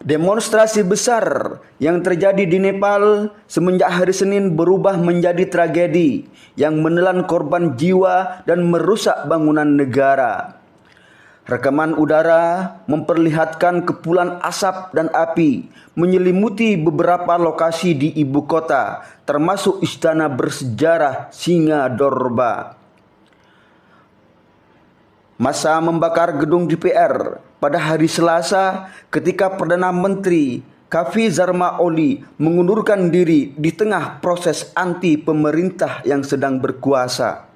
Demonstrasi besar yang terjadi di Nepal semenjak hari Senin berubah menjadi tragedi yang menelan korban jiwa dan merusak bangunan negara. Rekaman udara memperlihatkan kepulan asap dan api menyelimuti beberapa lokasi di ibu kota, termasuk istana bersejarah Singadorba. Massa membakar gedung DPR pada hari Selasa ketika Perdana Menteri Kafi Zarma Oli mengundurkan diri di tengah proses anti pemerintah yang sedang berkuasa.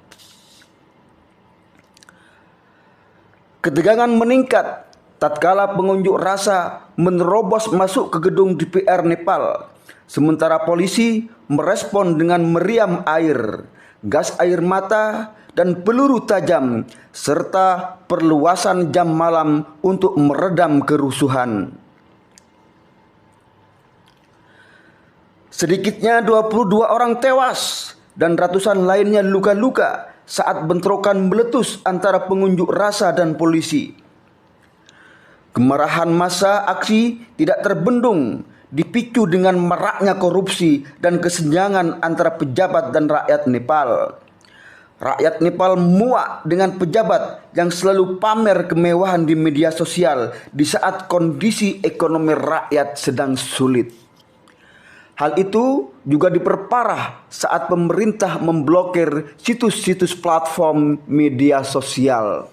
Ketegangan meningkat tatkala pengunjuk rasa menerobos masuk ke gedung DPR Nepal, sementara polisi merespon dengan meriam air, gas air mata, dan peluru tajam, serta perluasan jam malam untuk meredam kerusuhan. Sedikitnya 22 orang tewas dan ratusan lainnya luka-luka saat bentrokan meletus antara pengunjuk rasa dan polisi. Kemarahan massa aksi tidak terbendung, dipicu dengan maraknya korupsi dan kesenjangan antara pejabat dan rakyat Nepal. Rakyat Nepal muak dengan pejabat yang selalu pamer kemewahan di media sosial di saat kondisi ekonomi rakyat sedang sulit. Hal itu juga diperparah saat pemerintah memblokir situs-situs platform media sosial.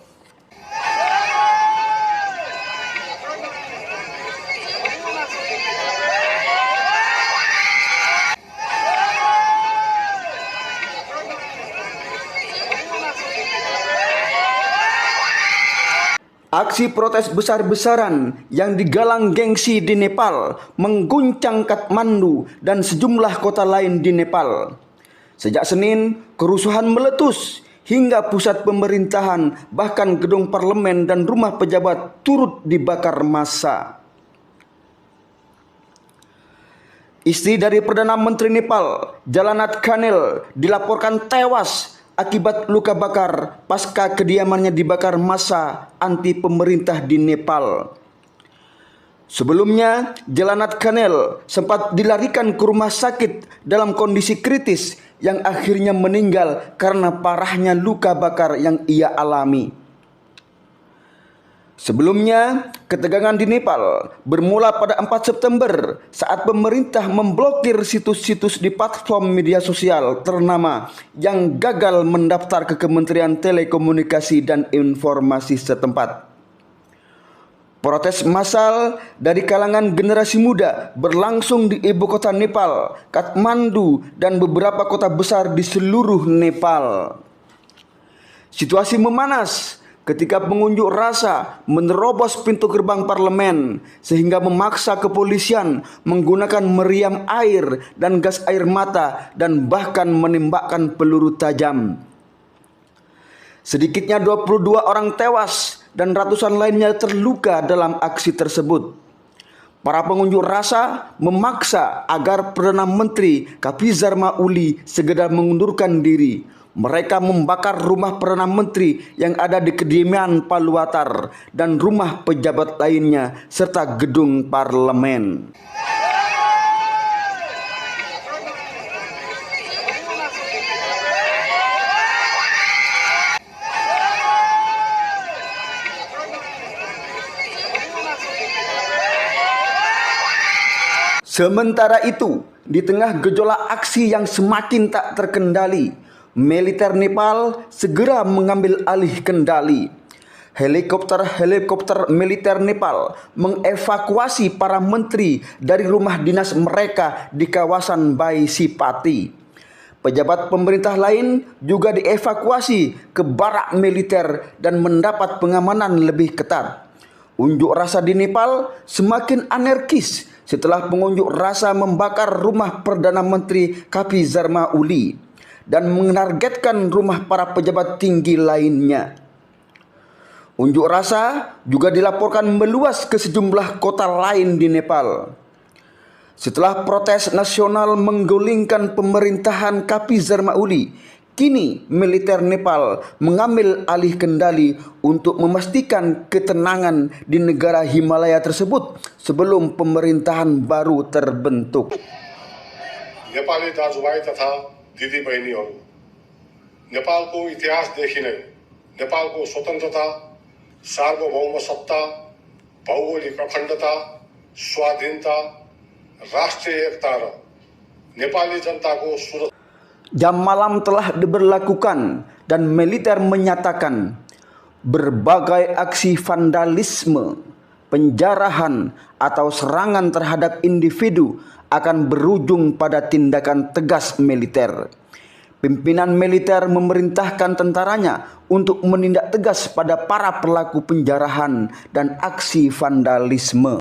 Aksi protes besar-besaran yang digalang gengsi di Nepal mengguncang Kathmandu dan sejumlah kota lain di Nepal. Sejak Senin, kerusuhan meletus hingga pusat pemerintahan, bahkan gedung parlemen dan rumah pejabat turut dibakar massa. Istri dari Perdana Menteri Nepal, Jalanat Khanel, dilaporkan tewas akibat luka bakar pasca kediamannya dibakar massa anti pemerintah di Nepal. Sebelumnya, Jalanat Khanel sempat dilarikan ke rumah sakit dalam kondisi kritis yang akhirnya meninggal karena parahnya luka bakar yang ia alami. Sebelumnya, ketegangan di Nepal bermula pada 4 September saat pemerintah memblokir situs-situs di platform media sosial ternama yang gagal mendaftar ke Kementerian Telekomunikasi dan Informasi setempat. Protes massal dari kalangan generasi muda berlangsung di ibu kota Nepal, Kathmandu, dan beberapa kota besar di seluruh Nepal. Situasi memanas ketika pengunjuk rasa menerobos pintu gerbang parlemen sehingga memaksa kepolisian menggunakan meriam air dan gas air mata dan bahkan menembakkan peluru tajam. Sedikitnya 22 orang tewas dan ratusan lainnya terluka dalam aksi tersebut. Para pengunjuk rasa memaksa agar Perdana Menteri Kafi Zarma Oli segera mengundurkan diri. Mereka membakar rumah Perdana Menteri yang ada di kediaman Paluatar dan rumah pejabat lainnya serta gedung parlemen. Sementara itu, di tengah gejolak aksi yang semakin tak terkendali, militer Nepal segera mengambil alih kendali. Helikopter militer Nepal mengevakuasi para menteri dari rumah dinas mereka di kawasan Baisipati. Pejabat pemerintah lain juga dievakuasi ke barak militer dan mendapat pengamanan lebih ketat. Unjuk rasa di Nepal semakin anarkis setelah pengunjuk rasa membakar rumah Perdana Menteri Kafi Zarma Oli dan menargetkan rumah para pejabat tinggi lainnya. Unjuk rasa juga dilaporkan meluas ke sejumlah kota lain di Nepal. Setelah protes nasional menggulingkan pemerintahan Kafi Zarma Oli, Kini militer Nepal mengambil alih kendali untuk memastikan ketenangan di negara Himalaya tersebut sebelum pemerintahan baru terbentuk. Nepali दाजुभाइ तथा दिदीबहिनीहरू, नेपालको इतिहासदेखि नै नेपालको स्वतन्त्रता, सार्वभौम सत्ता, भौगोलिक अखण्डता, स्वाधीनता, राष्ट्रिय एकता र नेपाली जनताको सुरक्षा. Jam malam telah diberlakukan dan militer menyatakan berbagai aksi vandalisme, penjarahan atau serangan terhadap individu akan berujung pada tindakan tegas militer. Pimpinan militer memerintahkan tentaranya untuk menindak tegas pada para pelaku penjarahan dan aksi vandalisme.